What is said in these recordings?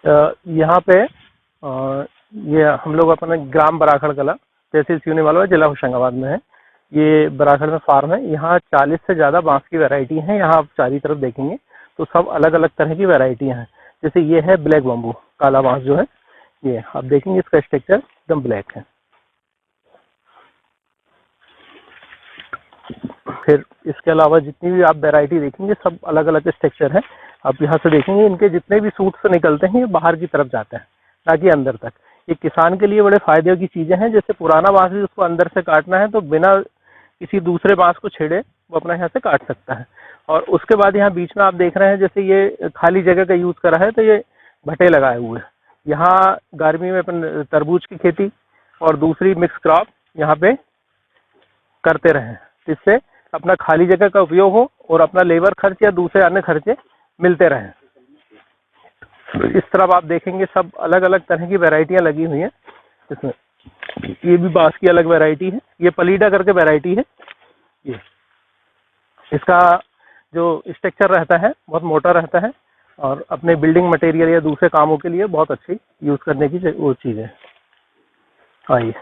यहाँ पे ये हम लोग अपना ग्राम बराखड़ कला तहसील सिवनी मालवा जिला होशंगाबाद में है। ये बराखड़ में फार्म है। यहाँ 40 से ज़्यादा बांस की वैरायटी हैं। यहाँ आप चारों तरफ देखेंगे तो सब अलग अलग तरह की वैरायटियाँ हैं। जैसे ये है ब्लैक बम्बू, काला बांस जो है, ये आप देखेंगे इसका स्ट्रक्चर एकदम ब्लैक है। फिर इसके अलावा जितनी भी आप वैरायटी देखेंगे सब अलग अलग स्ट्रक्चर है। आप यहाँ से देखेंगे इनके जितने भी सूट्स निकलते हैं ये बाहर की तरफ जाते हैं, ना कि अंदर तक। ये किसान के लिए बड़े फायदे की चीज़ें हैं। जैसे पुराना बांस भी उसको अंदर से काटना है तो बिना किसी दूसरे बांस को छेड़े वो अपना यहाँ से काट सकता है। और उसके बाद यहाँ बीच में आप देख रहे हैं जैसे ये खाली जगह का यूज़ करा है तो ये भट्टे लगाए हुए हैं। यहाँ गर्मी में अपन तरबूज की खेती और दूसरी मिक्स क्रॉप यहाँ पे करते रहें, जिससे अपना खाली जगह का उपयोग हो और अपना लेबर खर्च या दूसरे अन्य खर्चे मिलते रहें। इस तरफ आप देखेंगे सब अलग अलग तरह की वैरायटियां लगी हुई हैं इसमें। ये भी बांस की अलग वैरायटी है, ये पलीडा करके वैरायटी है। ये इसका जो स्ट्रक्चर रहता है बहुत मोटा रहता है और अपने बिल्डिंग मटेरियल या दूसरे कामों के लिए बहुत अच्छी यूज़ करने की वो चीज़ है। आइए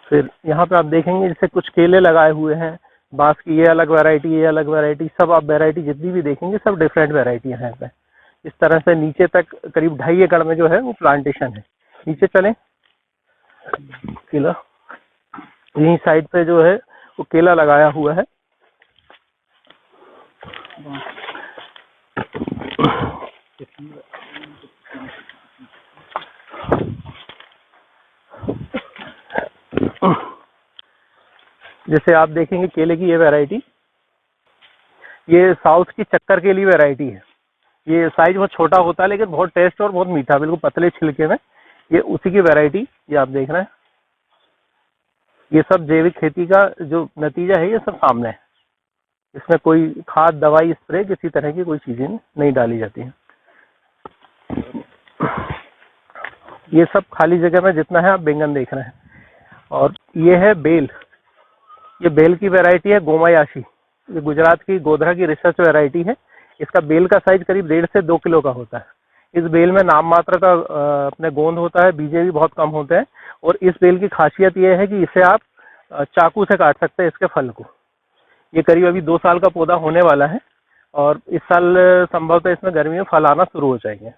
फिर यहाँ पे आप देखेंगे जैसे कुछ केले लगाए हुए हैं बांस की। ये अलग वैरायटी, ये अलग वैरायटी, सब आप वैरायटी जितनी भी देखेंगे सब डिफरेंट वैरायटियाँ हैं यहाँ पे। इस तरह से नीचे तक करीब 2.5 एकड़ में जो है वो प्लांटेशन है। नीचे चलें, केला यहीं साइड पे जो है वो केला लगाया हुआ है। जैसे आप देखेंगे केले की ये वैरायटी, ये साउथ की चक्कर केली वैरायटी है। ये साइज बहुत छोटा होता है लेकिन बहुत टेस्ट और बहुत मीठा, बिल्कुल पतले छिलके में। ये उसी की वैरायटी ये आप देख रहे हैं। ये सब जैविक खेती का जो नतीजा है ये सब सामने है। इसमें कोई खाद दवाई स्प्रे किसी तरह की कोई चीजें नहीं डाली जाती हैं। ये सब खाली जगह में जितना है आप बैंगन देख रहे हैं। और ये है बेल, ये बेल की वैरायटी है गोमायाशी। ये गुजरात की गोधरा की रिसर्च वैरायटी है। इसका बेल का साइज करीब 1.5 से 2 किलो का होता है। इस बेल में नाम मात्र का अपने गोंद होता है, बीजे भी बहुत कम होते हैं। और इस बेल की खासियत यह है कि इसे आप चाकू से काट सकते हैं इसके फल को। ये करीब अभी 2 साल का पौधा होने वाला है और इस साल संभवतः इसमें गर्मी में फल आना शुरू हो जाएंगे।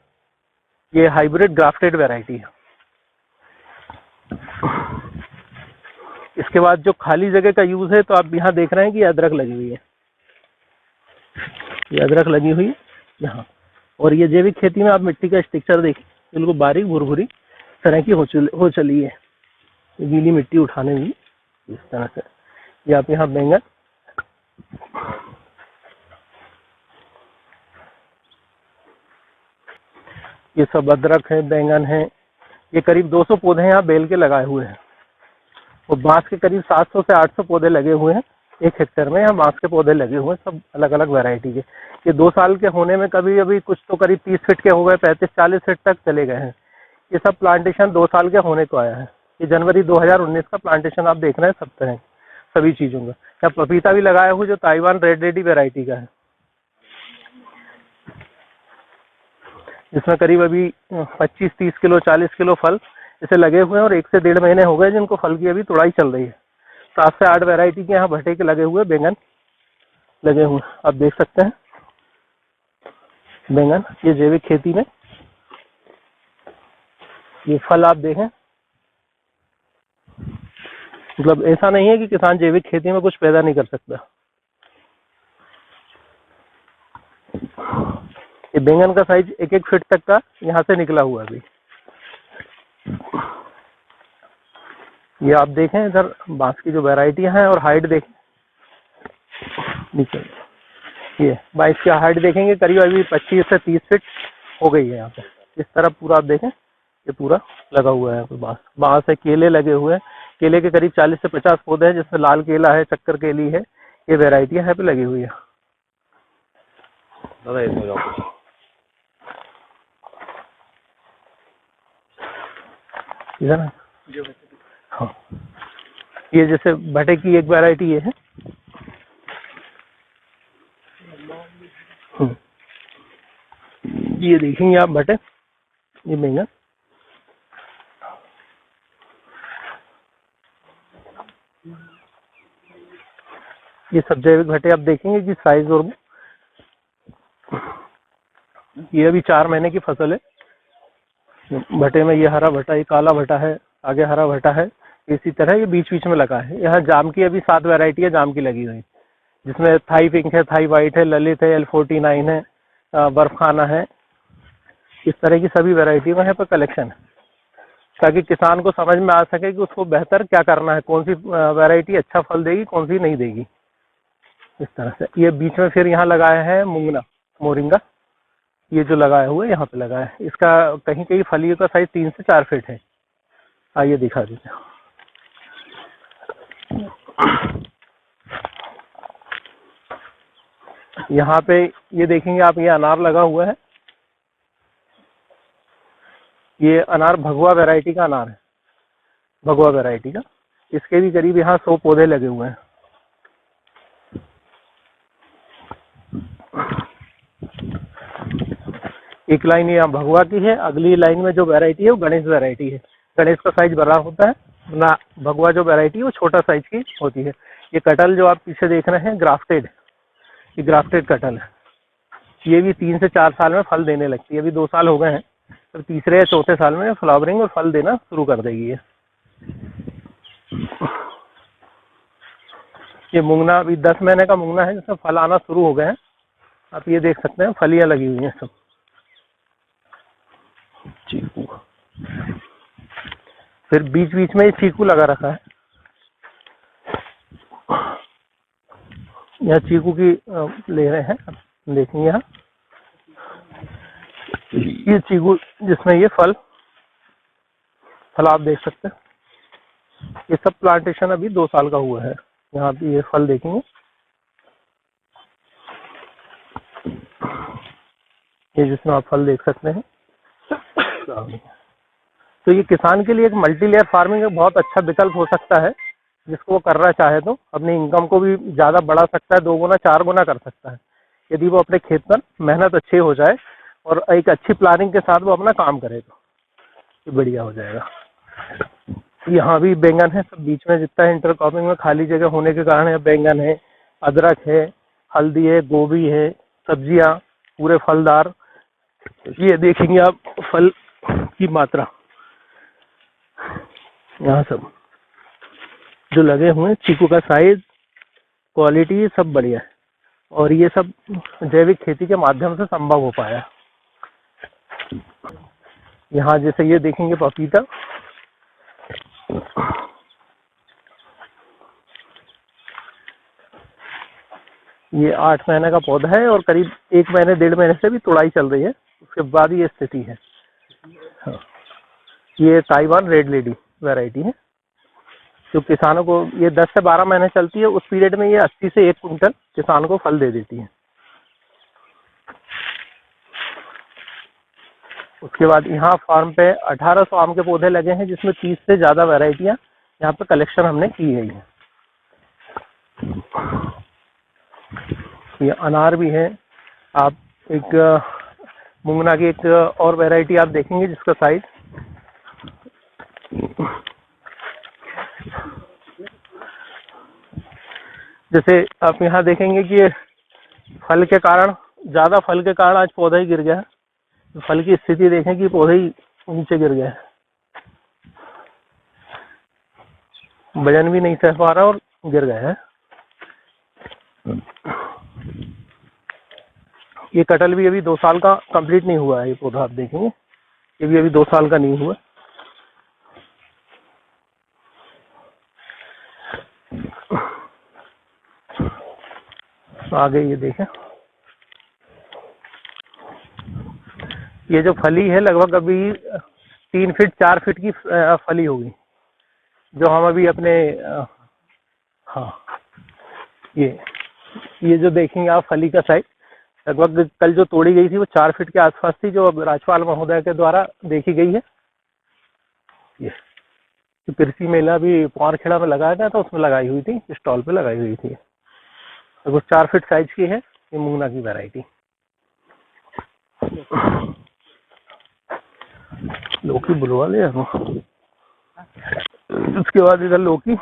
ये हाइब्रिड ग्राफ्टेड वैरायटी है। इसके बाद जो खाली जगह का यूज है तो आप यहाँ देख रहे हैं कि अदरक लगी हुई है। ये अदरक लगी हुई है यहाँ। और ये जैविक खेती में आप मिट्टी का स्ट्रक्चर देखिए, बिल्कुल बारीक भुरभुरी तरह की हो चली है। गीली मिट्टी उठाने में इस तरह से। ये आप यहाँ बैंगन, ये सब अदरक है, बैंगन है। ये करीब 200 पौधे यहाँ बेल के लगाए हुए हैं। और बांस के करीब 700 से 800 पौधे लगे हुए हैं 1 हेक्टेयर में। यहाँ बांस के पौधे लगे हुए हैं सब अलग अलग वैरायटी के। ये 2 साल के होने में कभी अभी कुछ तो करीब 30 फीट के हो गए, 35-40 फीट तक चले गए हैं। ये सब प्लांटेशन 2 साल के होने को आया है। ये जनवरी 2019 का प्लांटेशन आप देख रहे हैं सब तरह सभी चीज़ों का। यहाँ पपीता भी लगाया हुआ जो ताइवान रेड लेडी वैरायटी का है। इसमें करीब अभी 25-30 किलो 40 किलो फल इसे लगे हुए हैं और 1 से 1.5 महीने हो गए जिनको फल की अभी तुड़ाई चल रही है। 7 से 8 वैरायटी के यहाँ भट्टे के लगे हुए बैंगन लगे हुए आप देख सकते हैं। बैंगन ये जैविक खेती में, ये फल आप देखें, मतलब ऐसा नहीं है कि किसान जैविक खेती में कुछ पैदा नहीं कर सकता। ये बैंगन का साइज 1-1 फीट तक का यहाँ से निकला हुआ अभी। ये आप देखें इधर बांस की जो वैरायटियां हैं और हाइट देखें नीचे। ये बांस की हाइट देखेंगे करीब अभी 25 से 30 फीट हो गई है यहाँ पे। इस तरफ पूरा आप देखें ये पूरा लगा हुआ है बांस। बांस है, केले लगे हुए हैं। केले के करीब 40 से 50 पौधे हैं जिसमें लाल केला है, चक्कर केली है। ये वैरायटियां यहाँ पे लगी हुई है। दादा इसमें जाओ कुछ। इधर ना, हाँ ये जैसे भटे की एक वैरायटी ये है। ये देखेंगे आप भटे, ये बैंगन, ये सब जैविक भटे आप देखेंगे कि साइज और ये अभी 4 महीने की फसल है। भटे में ये हरा भटा, ये काला भटा है, आगे हरा भटा है, इसी तरह ये बीच बीच में लगा है। यहाँ जाम की अभी 7 वैरायटी है जाम की लगी हुई, जिसमें थाई पिंक है, थाई वाइट है, ललित है, L49 है, बर्फ खाना है, इस तरह की सभी वैरायटी में है पर कलेक्शन है, ताकि किसान को समझ में आ सके कि उसको बेहतर क्या करना है, कौन सी वैरायटी अच्छा फल देगी, कौन सी नहीं देगी। इस तरह से ये बीच में फिर यहाँ लगाया है मूंगना, मोरिंगा, ये जो लगाया हुआ है यहाँ पे लगा है। इसका कहीं कहीं फलियों का साइज 3 से 4 फीट है। आइए दिखा दीजिए। यहाँ पे ये देखेंगे आप, ये अनार लगा हुआ है। ये अनार भगवा वैरायटी का अनार है, भगवा वैरायटी का। इसके भी करीब यहाँ 100 पौधे लगे हुए हैं। एक लाइन यहाँ भगवा की है, अगली लाइन में जो वैरायटी है वो गणेश वैरायटी है। गणेश का साइज बड़ा होता है ना, भगवा जो वैरायटी है वो छोटा साइज की होती है। ये कटहल जो आप पीछे देख रहे हैं ग्राफ्टेड, ये ग्राफ्टेड कटहल है। ये भी 3 से 4 साल में फल देने लगती है। अभी 2 साल हो गए हैं, तो तीसरे या चौथे साल में फ्लावरिंग और फल देना शुरू कर देगी ये मूंगना अभी 10 महीने का मूंगना है, जिसमें फल आना शुरू हो गए हैं। आप ये देख सकते हैं फलियां लगी हुई हैं सब। चीकू, फिर बीच बीच में ये चीकू लगा रखा है। यहाँ चीकू की ले रहे हैं, देखेंगे यहाँ ये चीकू जिसमें ये फल आप देख सकते हैं। ये सब प्लांटेशन अभी 2 साल का हुआ है। यहाँ पे ये फल देखेंगे, ये जिसमें आप फल देख सकते हैं। तो ये किसान के लिए एक मल्टी लेयर फार्मिंग एक बहुत अच्छा विकल्प हो सकता है, जिसको वो करना चाहे तो अपनी इनकम को भी ज़्यादा बढ़ा सकता है, 2 गुना 4 गुना कर सकता है, यदि वो अपने खेत पर मेहनत अच्छी हो जाए और एक अच्छी प्लानिंग के साथ वो अपना काम करे तो ये बढ़िया हो जाएगा। यहाँ भी बैंगन है, सब बीच में जितना इंटरक्रॉपिंग में खाली जगह होने के कारण है। बैंगन है, अदरक है, हल्दी है, गोभी है, सब्जियाँ पूरे फलदार। ये देखेंगे आप फल की मात्रा, यहाँ सब जो लगे हुए हैं, चीकू का साइज, क्वालिटी सब बढ़िया है। और ये सब जैविक खेती के माध्यम से संभव हो पाया। यहाँ जैसे ये देखेंगे पपीता, ये 8 महीने का पौधा है और करीब 1 महीने 1.5 महीने से भी तुड़ाई चल रही है, उसके बाद ये स्थिति है। हाँ। ये ताइवान रेड लेडी वैरायटी है, जो किसानों को ये 10 से 12 महीने चलती है। उस पीरियड में ये 80 से 1 कुंटल किसान को फल दे देती है। उसके बाद यहाँ फार्म पे 1800 आम के पौधे लगे हैं, जिसमें 30 से ज़्यादा वैरायटियाँ यहाँ पे कलेक्शन हमने की गई है। ये अनार भी है। आप एक मूंगना की एक और वैरायटी आप देखेंगे जिसका साइज, जैसे आप यहाँ देखेंगे कि फल के कारण, ज़्यादा फल के कारण आज पौधा ही गिर गया है। फल की स्थिति देखें कि पौधे ही नीचे गिर गया है, वजन भी नहीं सह पा रहा और गिर गया है। ये कटहल भी अभी 2 साल का कंप्लीट नहीं हुआ है। ये पौधा आप देखेंगे, ये भी अभी 2 साल का नहीं हुआ। आगे ये देखें, ये जो फली है लगभग अभी 3 फीट 4 फीट की फली होगी, जो हम अभी अपने हाँ, ये जो देखेंगे आप फली का साइज, लगभग कल जो तोड़ी गई थी वो 4 फीट के आसपास थी, जो अब राज्यपाल महोदय के द्वारा देखी गई है। ये तो कृषि मेला भी पवारखेड़ा में लगाया था, तो उसमें लगाई हुई थी, स्टॉल पे लगाई हुई थी। लगभग 4 फीट साइज की है ये मूंगना की वैरायटी। लौकी बुलवा ले यार। उसके बाद इधर लौकी,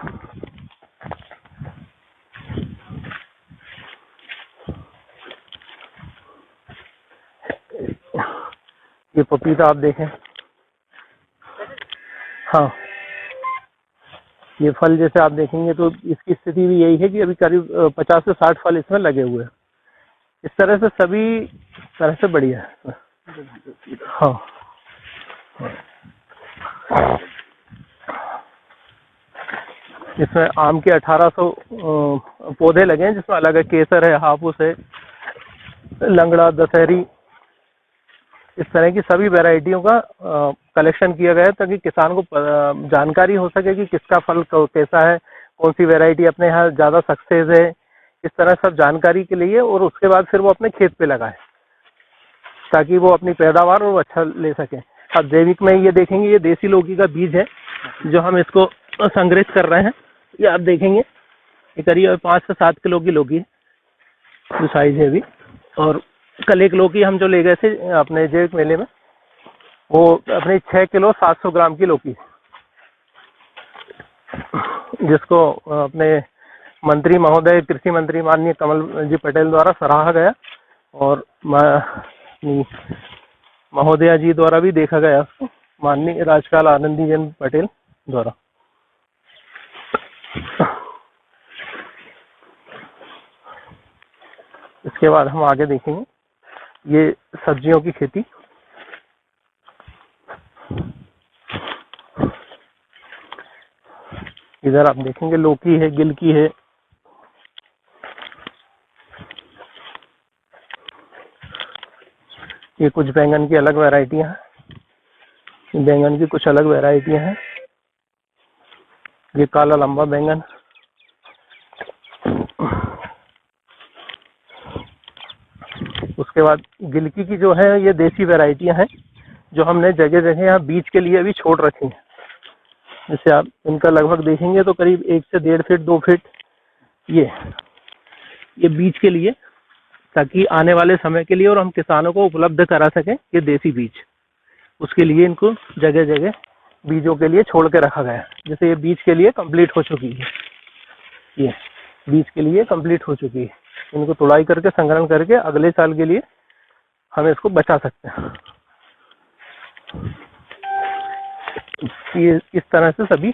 ये पपीता आप देखें। हाँ, ये फल जैसे आप देखेंगे तो इसकी स्थिति भी यही है कि अभी करीब 50 से 60 फल इसमें लगे हुए हैं। इस तरह से सभी तरह से बढ़िया है। हाँ, इसमें आम के 1800 पौधे लगे हैं, जिसमें अलग है केसर है, हापुस है, लंगड़ा, दशहरी, इस तरह की सभी वैरायटियों का कलेक्शन किया गया है ताकि किसान को जानकारी हो सके कि किसका फल कैसा है, कौन सी वैरायटी अपने यहाँ ज़्यादा सक्सेस है, इस तरह सब जानकारी के लिए। और उसके बाद फिर वो अपने खेत पे लगाए ताकि वो अपनी पैदावार और अच्छा ले सके। अब जैविक में ये देखेंगे, ये देसी लौकी का बीज है जो हम इसको संग्रहित कर रहे हैं। ये आप देखेंगे ये करीब 5 से 7 किलो की लौकी है जो साइज है अभी। और कल एक लौकी हम जो ले गए थे अपने जैविक मेले में, वो अपनी 6 किलो 700 ग्राम की लौकी, जिसको अपने मंत्री महोदय, कृषि मंत्री माननीय कमल जी पटेल द्वारा सराहा गया और महोदया जी द्वारा भी देखा गया उसको, माननीय राजपाल आनंदीबेन पटेल द्वारा। इसके बाद हम आगे देखेंगे ये सब्जियों की खेती। इधर आप देखेंगे लौकी है, गिलकी है, ये कुछ बैंगन की अलग वैरायटियां हैं, बैंगन की कुछ अलग वैरायटियां हैं। ये काला लंबा बैंगन, उसके बाद गिलकी की जो है ये देसी वैरायटियां हैं जो हमने जगह जगह यहाँ बीज के लिए अभी छोड़ रखी हैं। जैसे आप इनका लगभग देखेंगे तो करीब 1 से 1.5 फीट 2 फीट ये बीज के लिए, ताकि आने वाले समय के लिए और हम किसानों को उपलब्ध करा सकें ये देसी बीज, उसके लिए इनको जगह जगह बीजों के लिए छोड़ के रखा गया है। जैसे ये बीज के लिए कंप्लीट हो चुकी है, ये बीज के लिए कंप्लीट हो चुकी है, इनको तुड़ाई करके संग्रहण करके अगले साल के लिए हम इसको बचा सकते हैं। ये इस तरह से सभी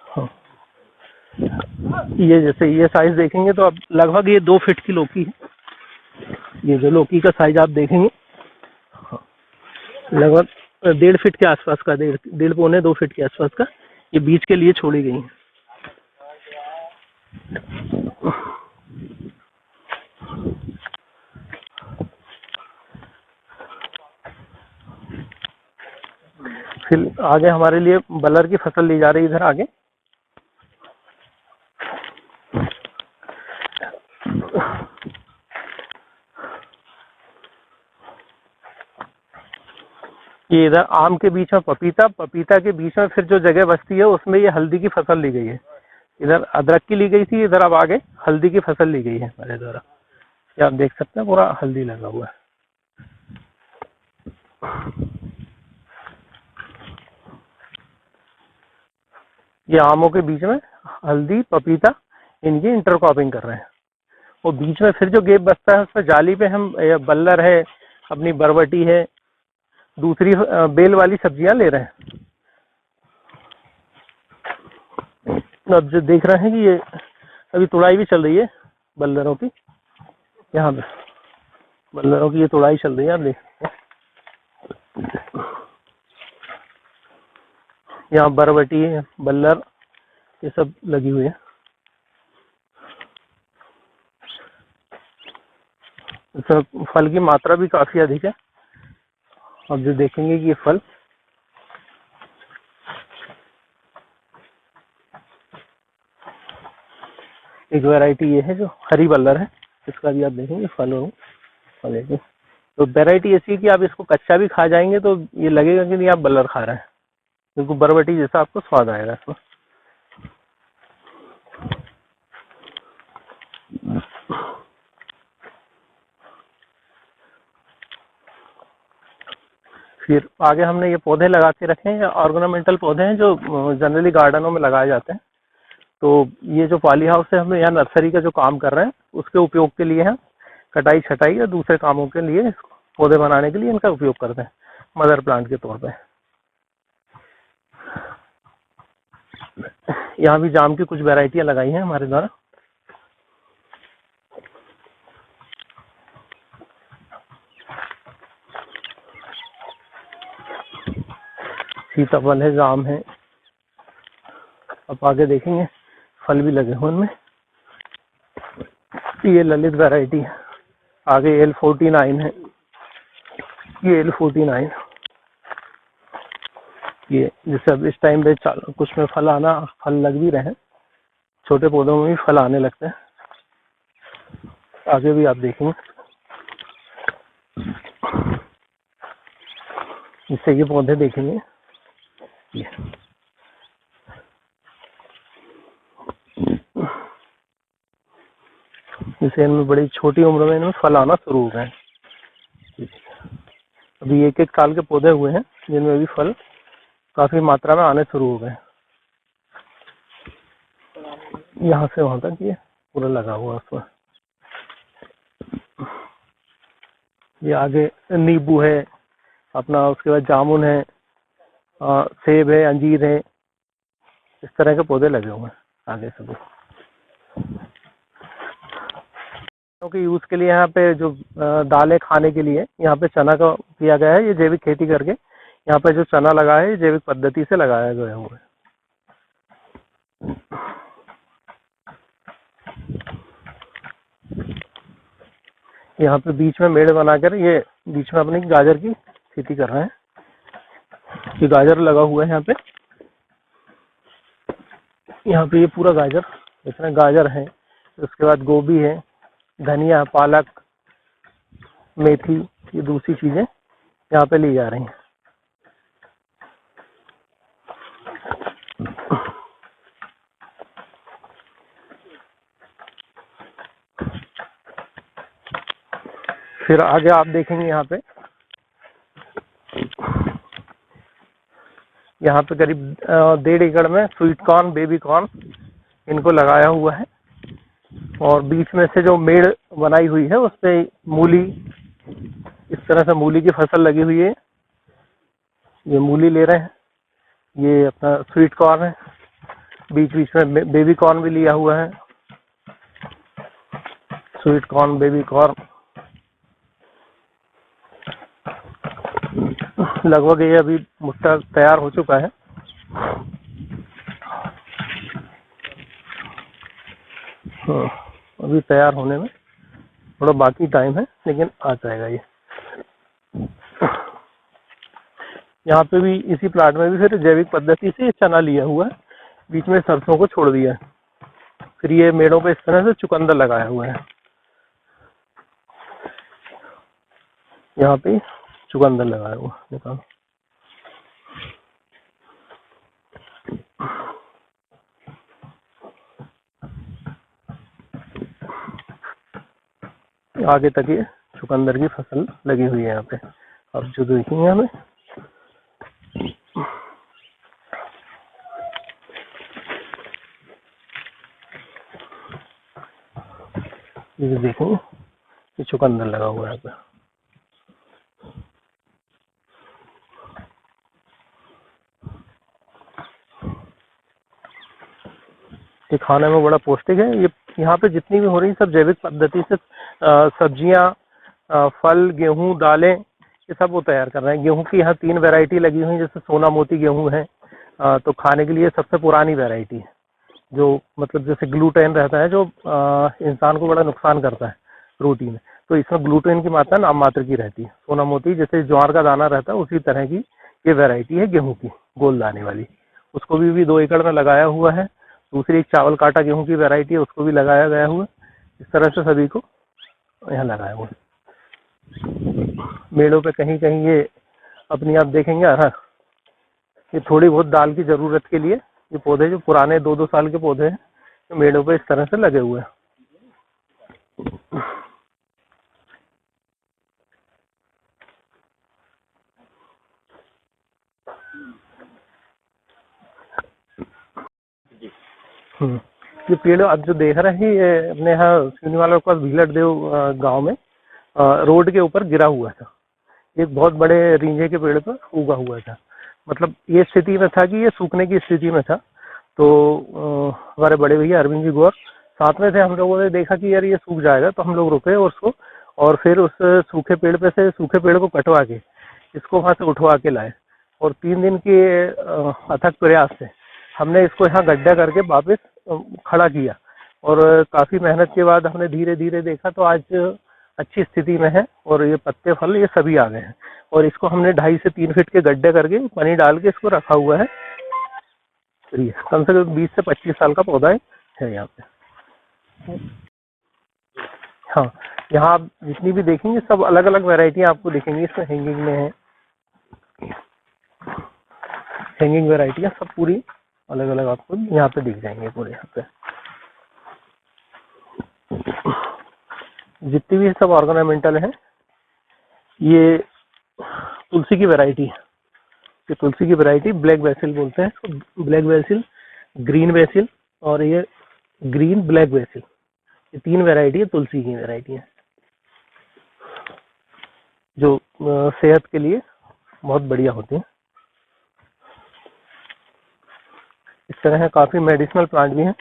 हाँ। ये जैसे ये साइज देखेंगे तो अब लगभग ये 2 फीट की लौकी है। ये जो लौकी का साइज आप देखेंगे लगभग 1.5 फीट के आसपास का, 1.5 पौने 2 फीट के आसपास का ये बीज के लिए छोड़ी गई है। फिर आगे हमारे लिए बलर की फसल ली जा रही है। इधर आगे ये इधर आम के बीच में पपीता, पपीता के बीच में फिर जो जगह बचती है उसमें ये हल्दी की फसल ली गई है। इधर अदरक की ली गई थी, इधर अब आगे हल्दी की फसल ली गई है हमारे द्वारा। ये आप देख सकते हैं पूरा हल्दी लगा हुआ है। ये आमों के बीच में हल्दी, पपीता, इनकी इंटरक्रॉपिंग कर रहे हैं। और बीच में फिर जो गैप बचता है उसमें जाली पे हम बल्लर है, अपनी बरबटी है, दूसरी बेल वाली सब्जियां ले रहे हैं। अब जो देख रहे हैं कि ये अभी तुड़ाई भी चल रही है बल्लरों की, यहाँ पे बल्लरों की ये तुड़ाई चल रही है। आप देख यहाँ बरबटी, बल्लर, ये सब लगी हुई है। इसमें फल की मात्रा भी काफी अधिक है। अब जो देखेंगे कि ये फल एक वैरायटी ये है जो हरी बल्लर है, इसका भी आप देखेंगे फलों फलेगी। तो वैरायटी ऐसी है कि आप इसको कच्चा भी खा जाएंगे तो ये लगेगा कि नहीं आप बल्लर खा रहे हैं, क्योंकि बरबटी जैसा आपको स्वाद आएगा इसमें। फिर आगे हमने ये पौधे लगा के रखे हैं, ऑर्गेनामेंटल पौधे हैं जो जनरली गार्डनों में लगाए जाते हैं। तो ये जो पॉली हाउस है, हम यहाँ नर्सरी का जो काम कर रहे हैं उसके उपयोग के लिए है, कटाई छटाई या दूसरे कामों के लिए पौधे बनाने के लिए इनका उपयोग करते हैं मदर प्लांट के तौर पे। यहाँ भी जाम की कुछ वैरायटियां लगाई हैं हमारे द्वारा। सीताफल है, जाम है। अब आगे देखेंगे फल भी लगे हुए उनमें। ये ललित वैरायटी है, आगे L49 है, ये L49। ये जैसे अब इस टाइम पे कुछ में फल लग भी रहे हैं, छोटे पौधों में भी फल आने लगते हैं। आगे भी आप देखेंगे इससे ये पौधे देखेंगे, ये जैसे इनमें बड़ी छोटी उम्र में इनमें फल आना शुरू हो गए। अभी 1-1 साल के पौधे हुए हैं जिनमें भी फल काफी मात्रा में आने शुरू हो गए। यहाँ से वहां तक ये पूरा लगा हुआ उसमें। ये आगे नींबू है अपना, उसके बाद जामुन है, सेब है, अंजीर है, इस तरह के पौधे लगे हुए हैं आगे सभी के यूज के लिए। यहाँ पे जो दालें खाने के लिए यहाँ पे चना का किया गया है, ये जैविक खेती करके यहाँ पे जो चना लगा है ये जैविक पद्धति से लगाया गया हुआ है। यहाँ पे बीच में मेड़ बनाकर ये बीच में अपनी गाजर की खेती कर रहे हैं। ये गाजर लगा हुआ है यहाँ पे ये पूरा गाजर, इतना गाजर है। उसके बाद गोभी है, धनिया, पालक, मेथी, ये दूसरी चीजें यहाँ पे ली जा रही हैं। फिर आगे आप देखेंगे यहाँ पे करीब 1.5 एकड़ में स्वीट कॉर्न, बेबी कॉर्न इनको लगाया हुआ है। और बीच में से जो मेड़ बनाई हुई है उस पे मूली, इस तरह से मूली की फसल लगी हुई है। ये मूली ले रहे हैं, ये अपना स्वीट कॉर्न है, बीच बीच में बेबी कॉर्न भी लिया हुआ है। स्वीट कॉर्न, बेबी कॉर्न, लगभग ये अभी भुट्टा तैयार हो चुका है। अभी तैयार होने में थोड़ा बाकी टाइम है, लेकिन आ जाएगा ये। यहाँ पे भी इसी प्लाट में भी फिर जैविक पद्धति से चना लिया हुआ है, बीच में सरसों को छोड़ दिया है। फिर ये मेड़ों पे इस तरह से चुकंदर लगाया हुआ है। यहाँ पे चुकंदर लगाया हुआ देखा। आगे तक ये चुकंदर की फसल लगी हुई है यहाँ पे। अब जो देखेंगे हमें ये देखेंगे, ये चुकंदर लगा हुआ है यहाँ पे। ये खाने में बड़ा पौष्टिक है। ये यहाँ पे जितनी भी हो रही सब जैविक पद्धति से सब्जियां, फल, गेहूं, दालें, ये सब वो तैयार कर रहे हैं। गेहूं की यहाँ 3 वैरायटी लगी हुई है, जैसे सोना मोती गेहूं है, तो खाने के लिए सबसे पुरानी वैरायटी है, जो मतलब जैसे ग्लूटेन रहता है जो इंसान को बड़ा नुकसान करता है प्रोटीन, तो इसमें ग्लूटेन की मात्रा नाम मात्र की रहती है। सोना मोती जैसे ज्वार का दाना रहता है उसी तरह की ये वैरायटी है गेहूं की, गोल दाने वाली। उसको भी 2 एकड़ में लगाया हुआ है। दूसरी एक चावल काटा गेहूं की वैरायटी है, उसको भी लगाया गया हुआ। इस तरह से सभी को यहाँ लगाया हुआ। मेड़ों पे कहीं कहीं ये अपनी आप देखेंगे ये थोड़ी बहुत दाल की जरूरत के लिए ये पौधे जो पुराने 2-2 साल के पौधे हैं, तो मेड़ों पे इस तरह से लगे हुए हैं। ये पेड़ आप जो देख रहे हैं ये अपने यहाँ सिवनीवाला के पास भीलट देव गांव में रोड के ऊपर गिरा हुआ था। एक बहुत बड़े रींझे के पेड़ पर उगा हुआ था। मतलब ये स्थिति में था कि ये सूखने की स्थिति में था। तो हमारे बड़े भैया अरविंद जी गौर साथ में थे। हम लोगों ने देखा कि यार ये सूख जाएगा, तो हम लोग रुके और उसको, और फिर उस सूखे पेड़ पे से सूखे पेड़ को कटवा के इसको वहां से उठवा के लाए। और 3 दिन के अथक प्रयास से हमने इसको यहाँ गड्ढा करके वापस खड़ा किया। और काफी मेहनत के बाद हमने धीरे धीरे देखा तो आज अच्छी स्थिति में है। और ये पत्ते फल ये सभी आ गए हैं। और इसको हमने 2.5 से 3 फीट के गड्ढे करके पानी डाल के इसको रखा हुआ है। कम से कम 20 से 25 साल का पौधा है यहाँ पे। हाँ, यहाँ आप जितनी भी देखेंगे सब अलग अलग वैरायटियाँ आपको दिखेंगी। इसमें हैंगिंग में है, हैंगिंग वैरायटियाँ सब पूरी अलग अलग आपको यहाँ पे दिख जाएंगे पूरे। यहाँ पे जितनी भी सब ऑर्गेनामेंटल है, ये तुलसी की वैरायटी है। ये तुलसी की वैरायटी ब्लैक बेसिल बोलते हैं इसको। ब्लैक बेसिल, ग्रीन बेसिल और ये ग्रीन ब्लैक बेसिल, ये 3 वैरायटी है तुलसी की वैरायटी है, जो सेहत के लिए बहुत बढ़िया होती है। इस तरह है, काफी मेडिसिनल प्लांट भी हैं।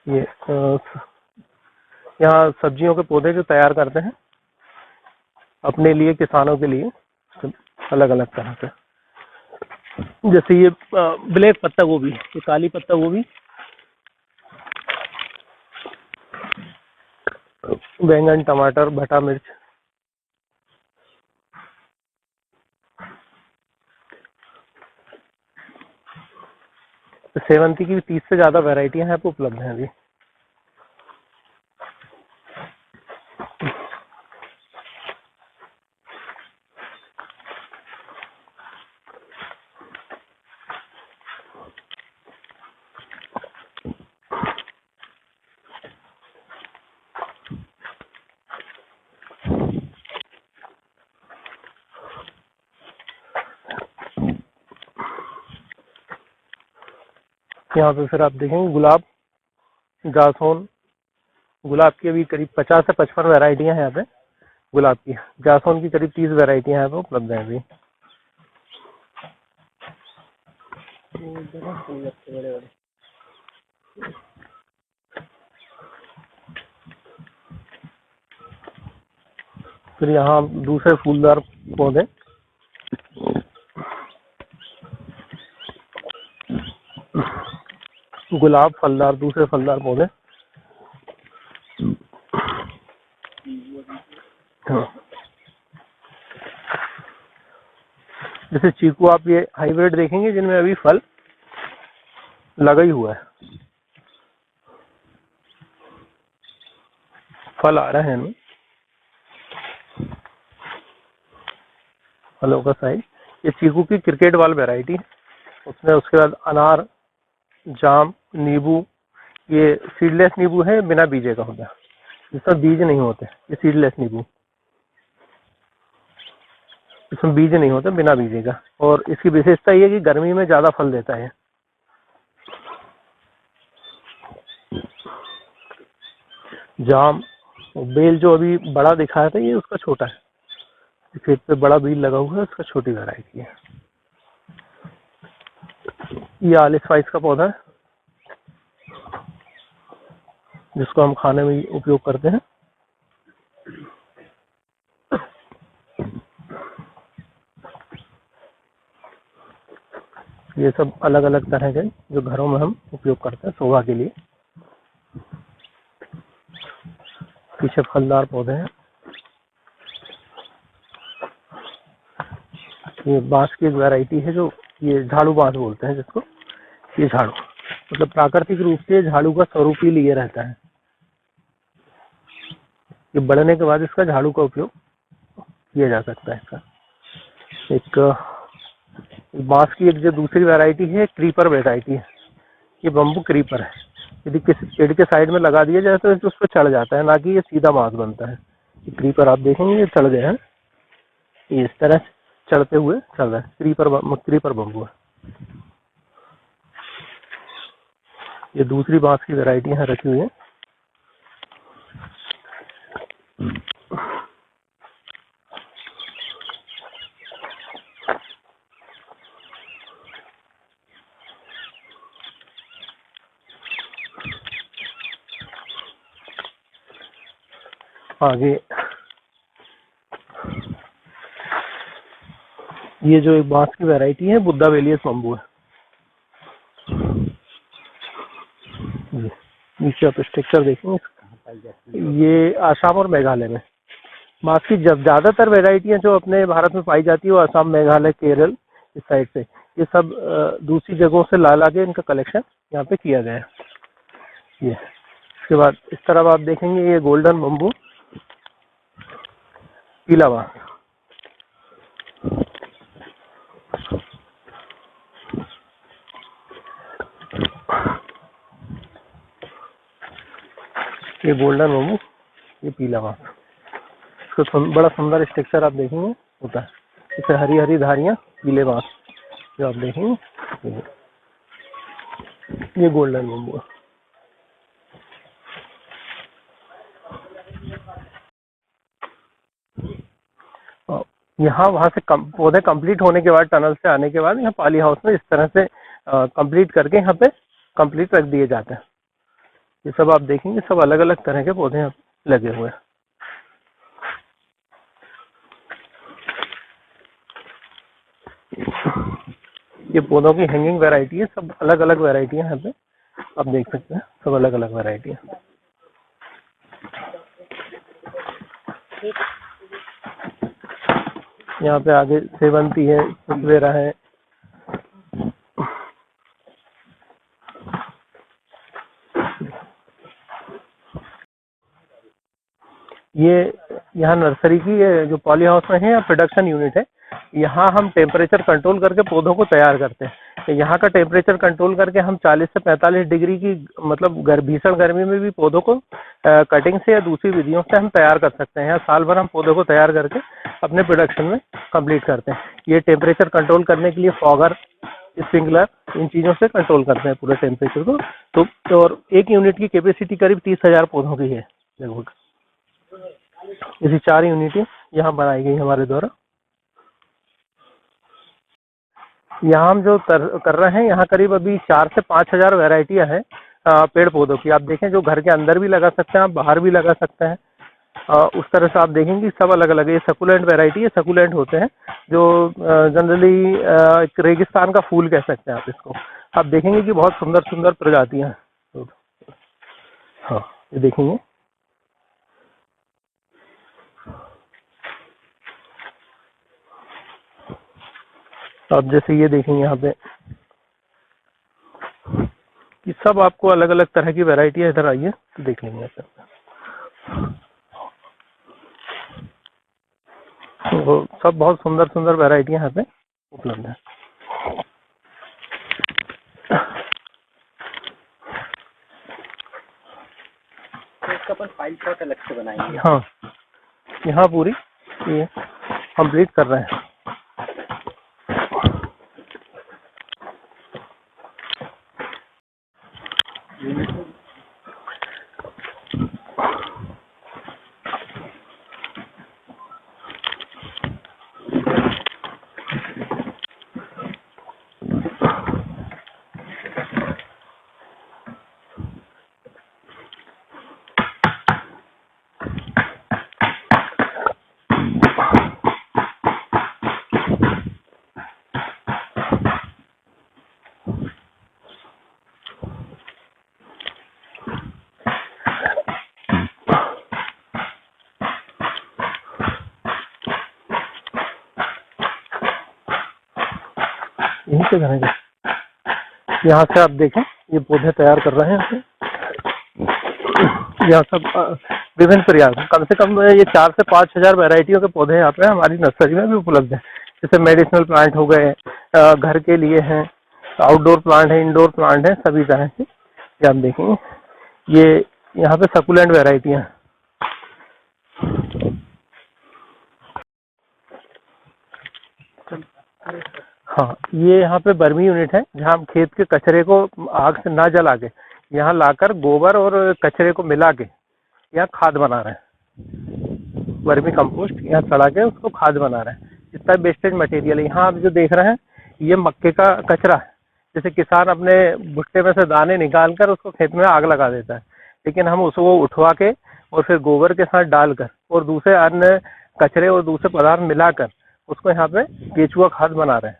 ये यहाँ सब्जियों के पौधे जो तैयार करते हैं अपने लिए, किसानों के लिए, अलग अलग तरह से। जैसे ये ब्लैक पत्ता गोभी, ये काली पत्ता गोभी, बैंगन, टमाटर, भटा मिर्च, सेवंती की भी 30 से ज्यादा वैरायटियां हैं, उपलब्ध हैं अभी। यहाँ पे फिर आप देखेंगे गुलाब, जासौन, गुलाब की अभी करीब 50 से 55 वैरायटियां हैं यहाँ पे गुलाब की। जासौन की करीब 30 वैरायटियां यहाँ पे उपलब्ध हैं अभी। फिर यहाँ दूसरे फूलदार पौधे, गुलाब, फलदार, दूसरे फलदार पौधे। हाँ, जैसे चीकू, आप ये हाइब्रिड देखेंगे जिनमें अभी फल लगा ही हुआ है, फल आ रहे हैं इनमें, फलों का साइज। ये चीकू की क्रिकेट वाल वैरायटी है। उसमें उसके बाद अनार, जाम, नींबू, ये सीडलेस नींबू है, बिना बीजे का होता है, जिसमें बीज नहीं होते। ये सीडलेस नींबू, इसमें बीज नहीं होते, बिना बीजे का। और इसकी विशेषता ये है कि गर्मी में ज्यादा फल देता है। जाम, बेल जो अभी बड़ा दिखाया था ये उसका छोटा है, खेत पे बड़ा बीज लगा हुआ है, उसका छोटी वैरायटी है। ये आल स्पाइस का पौधा है जिसको हम खाने में उपयोग करते हैं। ये सब अलग अलग तरह के जो घरों में हम उपयोग करते हैं शोभा के लिए। पीछे फलदार पौधे हैं। ये बांस की एक वैरायटी है जो ये झाड़ू बांस बोलते हैं जिसको। ये झाड़ू मतलब प्राकृतिक रूप से झाड़ू का स्वरूप ही लिए रहता है। ये बढ़ने के बाद इसका झाड़ू का उपयोग किया जा सकता है। इसका एक बांस की एक जो दूसरी वैरायटी है क्रीपर वैरायटी है। ये बम्बू क्रीपर है। यदि किसी पेड़ के साइड में लगा दिया जाए तो उस पर चढ़ जाता है, ना कि ये सीधा बांस बनता है। ये क्रीपर आप देखेंगे ये चढ़ गए हैं, ये इस तरह से चढ़ते हुए चल रहा है। क्रीपर बम्बू है। ये दूसरी बांस की वैरायटी यहाँ रखी हुई है। आगे ये जो एक बांस की वैरायटी है बुद्धा वेलियस बम्बू है। नीचे आप स्ट्रक्चर देखेंगे, ये आसाम और मेघालय में बांस की जब ज्यादातर वैरायटियां जो अपने भारत में पाई जाती है वो आसाम, मेघालय, केरल इस साइड से। ये सब दूसरी जगहों से ला के इनका कलेक्शन यहाँ पे किया गया है। ये इसके बाद इस तरफ आप देखेंगे ये गोल्डन बम्बू, पीला बांस। ये गोल्डन बम्बू, ये पीला बांस। इसको बड़ा सुंदर स्ट्रक्चर आप देखेंगे होता है। इसे हरी हरी धारियां, पीले बांस जो आप देखेंगे, ये गोल्डन बम्बू है। यहाँ वहां से पौधे कंप्लीट होने के बाद, टनल से आने के बाद यहाँ पॉली हाउस में इस तरह से कंप्लीट करके यहाँ पे कंप्लीट रख दिए जाते हैं। ये सब आप देखेंगे सब अलग अलग तरह के पौधे यहाँ लगे हुए हैं। ये पौधों की हैंगिंग वैरायटी है, सब अलग अलग वैरायटी है। यहाँ पे आप देख सकते हैं सब अलग अलग वैरायटी है। यहाँ पे आगे सेवंती है, एलोवेरा है। ये यहाँ नर्सरी की जो पॉली हाउस में है या प्रोडक्शन यूनिट है, यहाँ हम टेम्परेचर कंट्रोल करके पौधों को तैयार करते हैं। यहाँ का टेम्परेचर कंट्रोल करके हम 40 से 45 डिग्री की मतलब भीषण गर्मी में भी पौधों को कटिंग से या दूसरी विधियों से हम तैयार कर सकते हैं। यहाँ साल भर हम पौधों को तैयार करके अपने प्रोडक्शन में कंप्लीट करते हैं। ये टेम्परेचर कंट्रोल करने के लिए फॉगर, स्प्रिंकलर, इन चीज़ों से कंट्रोल करते हैं पूरे टेम्परेचर को। तो और एक यूनिट की कैपेसिटी करीब 30,000 पौधों की है लगभग। इसी 4 यूनिटें यहाँ बनाई गई हमारे द्वारा। यहाँ हम जो कर रहे हैं, यहाँ करीब अभी 4 से 5,000 वैरायटियाँ हैं पेड़ पौधों की। आप देखें जो घर के अंदर भी लगा सकते हैं, आप बाहर भी लगा सकते हैं। उस तरह से आप देखेंगे सब अलग अलग है। ये सकुलेंट वैरायटी है, सकुलेंट होते हैं जो जनरली एक रेगिस्तान का फूल कह सकते हैं आप इसको। आप देखेंगे कि बहुत सुंदर सुंदर प्रजातियां हैं। हाँ, ये देखेंगे आप, जैसे ये देखेंगे यहाँ पे कि सब आपको अलग अलग तरह की वैरायटियां इधर आइए देख लेंगे। तो सब बहुत सुंदर सुंदर वैरायटियां यहाँ पे उपलब्ध है। इसका अपन फाइल प्लॉट अलग से बनाएंगे। हाँ, यहाँ पूरी ये कंप्लीट कर रहे हैं। यहीं से करेंगे। यहाँ से आप देखें ये पौधे तैयार कर रहे हैं। यहाँ सब विभिन्न प्रकार, कम से कम ये 4 से 5,000 वैरायटियों के पौधे यहाँ पे हमारी नर्सरी में भी उपलब्ध हैं। जैसे मेडिसिनल प्लांट हो गए, घर के लिए हैं, आउटडोर प्लांट है, इंडोर प्लांट है, सभी तरह के। ये आप देखेंगे ये यहाँ पे सकुलेंट वैरायटियाँ हैं। हाँ, ये यहाँ पे बर्मी यूनिट है जहाँ हम खेत के कचरे को आग से ना जला के यहाँ लाकर गोबर और कचरे को मिला के यहाँ खाद बना रहे हैं। वर्मी कंपोस्ट यहाँ सड़ा के उसको खाद बना रहे हैं। जितना वेस्टेज मटेरियल है यहाँ आप जो देख रहे हैं ये मक्के का कचरा है। जैसे किसान अपने भुट्टे में से दाने निकाल कर उसको खेत में आग लगा देता है, लेकिन हम उसको उठवा के और फिर गोबर के साथ डालकर और दूसरे अन्य कचरे और दूसरे पदार्थ मिलाकर उसको यहाँ पे केचुआ खाद बना रहे हैं,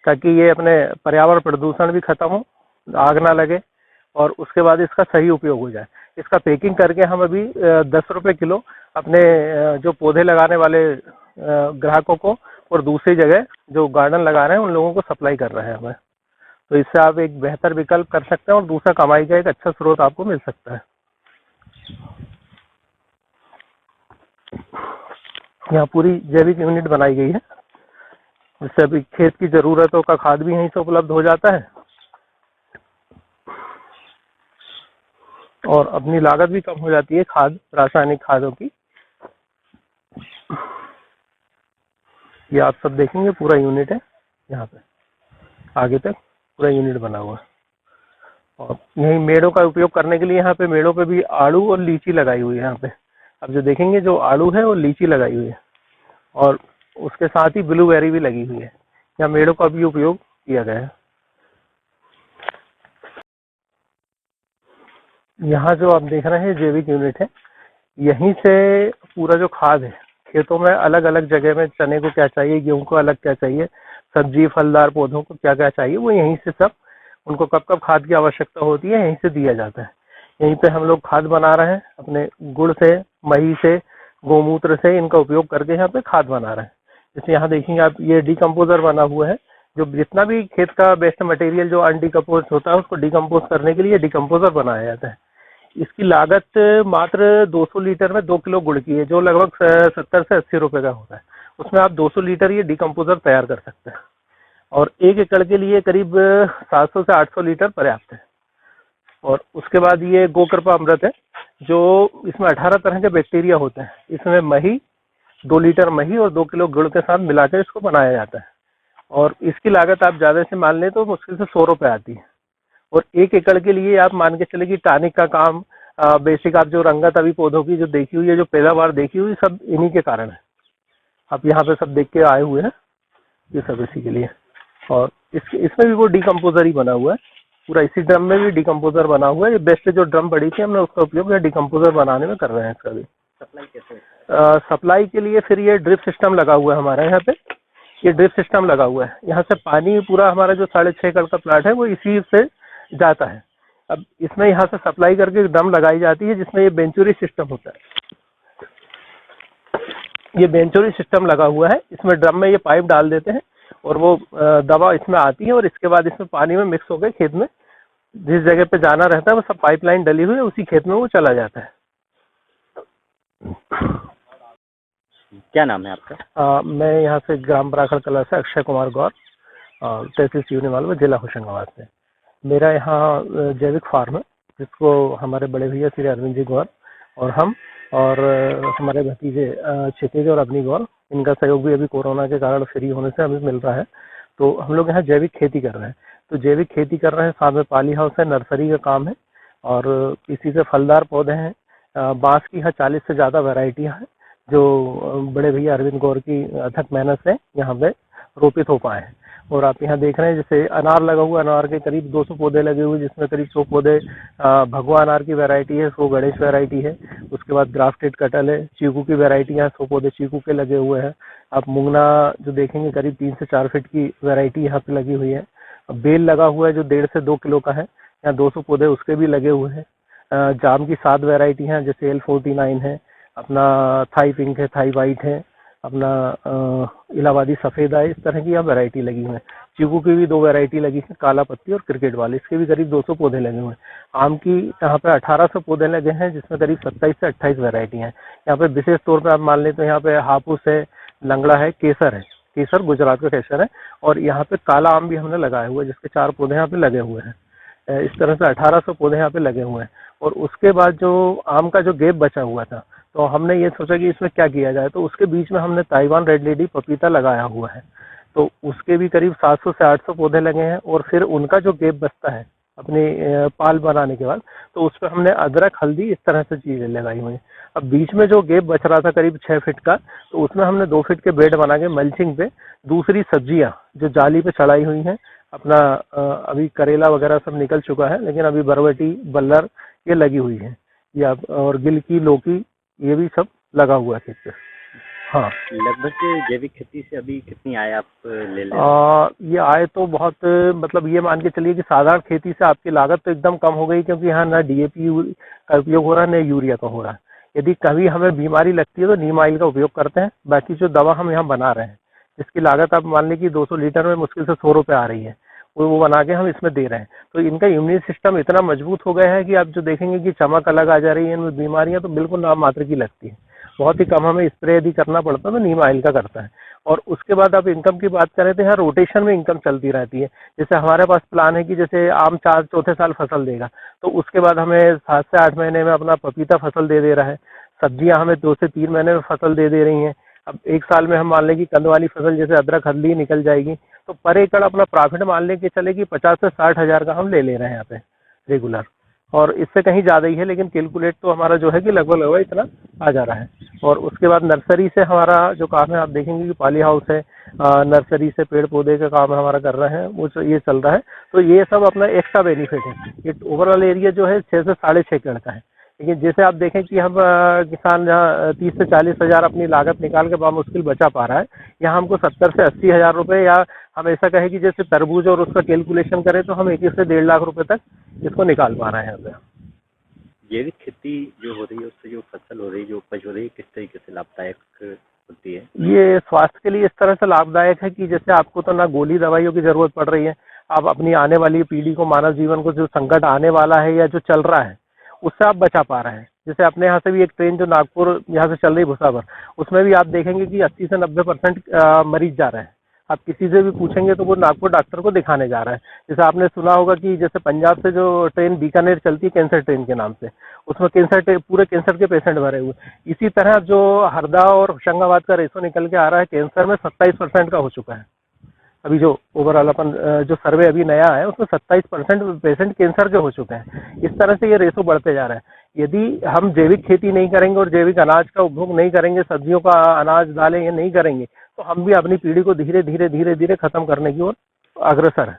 ताकि ये अपने पर्यावरण प्रदूषण भी खत्म हो, आग ना लगे और उसके बाद इसका सही उपयोग हो जाए। इसका पैकिंग करके हम अभी 10 रुपये किलो अपने जो पौधे लगाने वाले ग्राहकों को और दूसरी जगह जो गार्डन लगा रहे हैं उन लोगों को सप्लाई कर रहे हैं हमें। तो इससे आप एक बेहतर विकल्प कर सकते हैं और दूसरा कमाई का एक अच्छा स्रोत आपको मिल सकता है। यहाँ पूरी जैविक यूनिट बनाई गई है, जिससे अभी खेत की जरूरतों का खाद भी यहीं से उपलब्ध हो जाता है और अपनी लागत भी कम हो जाती है रासायनिक खादों की। ये आप सब देखेंगे पूरा यूनिट है, यहाँ पे आगे तक पूरा यूनिट बना हुआ है। और यही मेड़ों का उपयोग करने के लिए यहाँ पे मेड़ों पे भी आड़ू और लीची लगाई हुई है। यहाँ पे अब जो देखेंगे जो आड़ू है वो लीची लगाई हुई है और उसके साथ ही ब्लूबेरी भी लगी हुई है। यहाँ मेड़ों का भी उपयोग किया गया है। यहाँ जो आप देख रहे हैं जैविक यूनिट है, यहीं से पूरा जो खाद है खेतों में अलग अलग जगह में चने को क्या चाहिए, गेहूं को अलग क्या चाहिए, सब्जी फलदार पौधों को क्या क्या चाहिए, वो यहीं से सब उनको कब कब खाद की आवश्यकता होती है यहीं से दिया जाता है। यहीं पे हम लोग खाद बना रहे हैं अपने गुड़ से, मही से, गोमूत्र से, इनका उपयोग करके यहाँ पे खाद बना रहे हैं। जैसे यहाँ देखेंगे आप ये डिकम्पोजर बना हुआ है, जो जितना भी खेत का वेस्ट मटेरियल जो अनडिकम्पोज होता है उसको डिकम्पोज करने के लिए डिकम्पोजर बनाया जाता है। इसकी लागत मात्र 200 लीटर में 2 किलो गुड़ की है, जो लगभग 70 से 80 रुपए का होता है। उसमें आप 200 लीटर ये डिकम्पोजर तैयार कर सकते हैं और 1 एकड़ के लिए करीब 700 से 800 लीटर पर्याप्त है। और उसके बाद ये गोकृपा अमृत है, जो इसमें 18 तरह के बैक्टीरिया होते हैं। इसमें मही 2 लीटर मही और 2 किलो गुड़ के साथ मिलाकर इसको बनाया जाता है और इसकी लागत आप ज़्यादा से मान लें तो मुश्किल से 100 रुपये आती है। और 1 एकड़ के लिए आप मान के चले कि टॉनिक का काम, बेसिक आप जो रंगत अभी पौधों की जो देखी हुई है, जो पैदावार देखी हुई, सब इन्हीं के कारण है। आप यहाँ पे सब देख के आए हुए हैं, ये सब इसी के लिए। और इसमें भी वो डिकम्पोजर ही बना हुआ है, पूरा इसी ड्रम में भी डिकम्पोजर बना हुआ है। ये बेस्ट जो ड्रम पड़ी थी हमने उसका उपयोग डिकम्पोजर बनाने में कर रहे हैं इसका भी। सप्लाई कैसे? सप्लाई के लिए फिर ये ड्रिप सिस्टम लगा हुआ है हमारे यहाँ पे। ये ड्रिप सिस्टम लगा हुआ है, यहाँ से पानी पूरा हमारा जो 6.5 एकड़ का प्लाट है वो इसी से जाता है। अब इसमें यहाँ से सप्लाई करके ड्रम लगाई जाती है जिसमें ये बेंचुरी सिस्टम होता है। ये बेंचुरी सिस्टम लगा हुआ है, इसमें ड्रम में ये पाइप डाल देते हैं और वो दवा इसमें आती है और इसके बाद इसमें पानी में मिक्स होकर खेत में जिस जगह पे जाना रहता है वो सब पाइपलाइन डली हुई है, उसी खेत में वो चला जाता है। क्या नाम है आपका? मैं यहाँ से ग्राम बराखड़ कला से अक्षय कुमार गौर, तहसील सिवनी जिला होशंगाबाद से। मेरा यहाँ जैविक फार्म है जिसको हमारे बड़े भैया श्री अरविंद जी गौर और हम और हमारे भतीजे क्षितिज और अग्नि गौर, इनका सहयोग भी अभी कोरोना के कारण फ्री होने से हमें मिल रहा है। तो हम लोग यहाँ जैविक खेती कर रहे हैं। तो जैविक खेती कर रहे हैं, साथ में पाली हाउस है, नर्सरी का काम है और इसी से फलदार पौधे हैं। बांस की यहाँ 40 से ज़्यादा वैरायटियाँ हैं जो बड़े भैया अरविंद गौर की अथक मेहनत से यहाँ पे रोपित हो पाए हैं। और आप यहाँ देख रहे हैं जैसे अनार लगा हुआ, अनार के करीब 200 पौधे लगे हुए, जिसमें करीब 100 पौधे भगवा अनार की वैरायटी है, 100 गणेश वैरायटी है। उसके बाद ग्राफ्टेड कटल है, चीकू की वैरायटियाँ, 100 पौधे चीकू के लगे हुए हैं। आप मुंगना जो देखेंगे करीब 3 से 4 फीट की वैरायटी यहाँ पे लगी हुई है। बेल लगा हुआ है जो 1.5 से 2 किलो का है, यहाँ 200 पौधे उसके भी लगे हुए हैं। जाम की 7 वैरायटी हैं, जैसे L49 है, अपना थाई पिंक है, थाई वाइट है, अपना इलाहाबादी सफ़ेद है। इस तरह की यहाँ वैरायटी लगी हुई है। चीकू की भी 2 वैरायटी लगी है, काला पत्ती और क्रिकेट वाली, इसके भी करीब 200 पौधे लगे हुए हैं। आम की यहाँ पे 1800 पौधे लगे हैं, जिसमें करीब 27 से 28 वैरायटी हैं। यहाँ पे विशेष तौर पर आप मान लें तो यहाँ पे हापुस है, लंगड़ा है, केसर है, केसर गुजरात का केसर है, और यहाँ पे काला आम भी हमने लगाया हुआ है जिसके 4 पौधे यहाँ पे लगे हुए हैं। इस तरह से 1800 पौधे यहाँ पे लगे हुए हैं। और उसके बाद जो आम का जो गैप बचा हुआ था, तो हमने ये सोचा कि इसमें क्या किया जाए, तो उसके बीच में हमने ताइवान रेड लेडी पपीता लगाया हुआ है। तो उसके भी करीब 700 से 800 पौधे लगे हैं। और फिर उनका जो गैप बचता है अपने पाल बनाने के बाद, तो उस पर हमने अदरक, हल्दी, इस तरह से चीज़ें लगाई हुई हैं। अब बीच में जो गैप बच रहा था करीब 6 फीट का, तो उसमें हमने 2 फीट के बेड बना के मल्चिंग पे दूसरी सब्जियां जो जाली पे चढ़ाई हुई हैं अपना, अभी करेला वगैरह सब निकल चुका है, लेकिन अभी बरबटी, बल्लर ये लगी हुई है, या और गिलकी, लौकी, ये भी सब लगा हुआ है खेत पे। हाँ, लगभग जैविक खेती से अभी कितनी आय आप ले ले? ये आय तो बहुत, मतलब ये मान के चलिए कि साधारण खेती से आपकी लागत तो एकदम कम हो गई, क्योंकि यहाँ ना डीएपी का उपयोग हो रहा है, न यूरिया का हो रहा है। यदि कभी हमें बीमारी लगती है तो नीम ऑयल का उपयोग करते हैं। बाकी जो दवा हम यहाँ बना रहे हैं, इसकी लागत आप मान लें कि 200 लीटर में मुश्किल से 100 रुपये आ रही है, वो बना के हम इसमें दे रहे हैं। तो इनका इम्यून सिस्टम इतना मजबूत हो गया है कि आप जो देखेंगे कि चमक अलग आ जा रही है, इनमें बीमारियां तो बिल्कुल नाम मात्र की लगती है। बहुत ही कम हमें स्प्रे यदि करना पड़ता है तो नीम ऑयल का करता है। और उसके बाद आप इनकम की बात करें तो यहाँ रोटेशन में इनकम चलती रहती है। जैसे हमारे पास प्लान है कि जैसे आम 4 चौथे साल फसल देगा, तो उसके बाद हमें 7 से 8 महीने में अपना पपीता फसल दे रहा है, सब्जियां हमें 2 से 3 महीने में फसल दे रही हैं। अब 1 साल में हम मान लें कि कंद वाली फसल जैसे अदरक, हल्दी निकल जाएगी, तो पर एकड़ अपना प्रॉफिट मान लें कि चले कि 50 से 60 हजार का हम ले रहे हैं यहाँ पे रेगुलर, और इससे कहीं ज़्यादा ही है, लेकिन कैलकुलेट तो हमारा जो है कि लगभग लगभग इतना आ जा रहा है। और उसके बाद नर्सरी से हमारा जो काम है, आप देखेंगे कि पॉली हाउस है, नर्सरी से पेड़ पौधे का काम हमारा कर रहे हैं, वो ये चल रहा है। तो ये सब अपना एक्स्ट्रा बेनिफिट है। ये ओवरऑल एरिया जो है 6 से 6.5 एकड़ का है। लेकिन जैसे आप देखें कि हम किसान जहाँ 30 से 40 हजार अपनी लागत निकाल के मुश्किल बचा पा रहा है, यहाँ हमको 70 से 80 हजार रुपये, या हम ऐसा कहें कि जैसे तरबूज और उसका कैलकुलेशन करें तो हम 1 से 1.5 लाख रुपए तक इसको निकाल पा रहे हैं यहाँ पे। जैविक खेती जो हो रही है उससे जो फसल हो रही है, जो उपज हो रही है, किस तरीके से लाभदायक होती है? ये स्वास्थ्य के लिए इस तरह से लाभदायक है कि जैसे आपको तो ना गोली दवाइयों की जरूरत पड़ रही है, आप अपनी आने वाली पीढ़ी को, मानव जीवन को जो संकट आने वाला है या जो चल रहा है उससे आप बचा पा रहे हैं। जैसे अपने यहाँ से भी एक ट्रेन जो नागपुर यहाँ से चल रही भुसावर, उसमें भी आप देखेंगे कि 80 से 90% मरीज जा रहे हैं। आप किसी से भी पूछेंगे तो वो नागपुर डॉक्टर को दिखाने जा रहा है। जैसे आपने सुना होगा कि जैसे पंजाब से जो ट्रेन बीकानेर चलती है कैंसर ट्रेन के नाम से, उसमें पूरे कैंसर के पेशेंट भरे हुए। इसी तरह जो हरदा और होशंगाबाद का रेशो निकल के आ रहा है, कैंसर में 27% का हो चुका है। अभी जो ओवरऑल अपन जो सर्वे अभी नया है उसमें 27% पेशेंट कैंसर के हो चुके हैं। इस तरह से ये रेशो बढ़ते जा रहा है। यदि हम जैविक खेती नहीं करेंगे और जैविक अनाज का उपभोग नहीं करेंगे, सब्जियों का, अनाज, दालें ये नहीं करेंगे, तो हम भी अपनी पीढ़ी को धीरे धीरे खत्म करने की ओर अग्रसर है।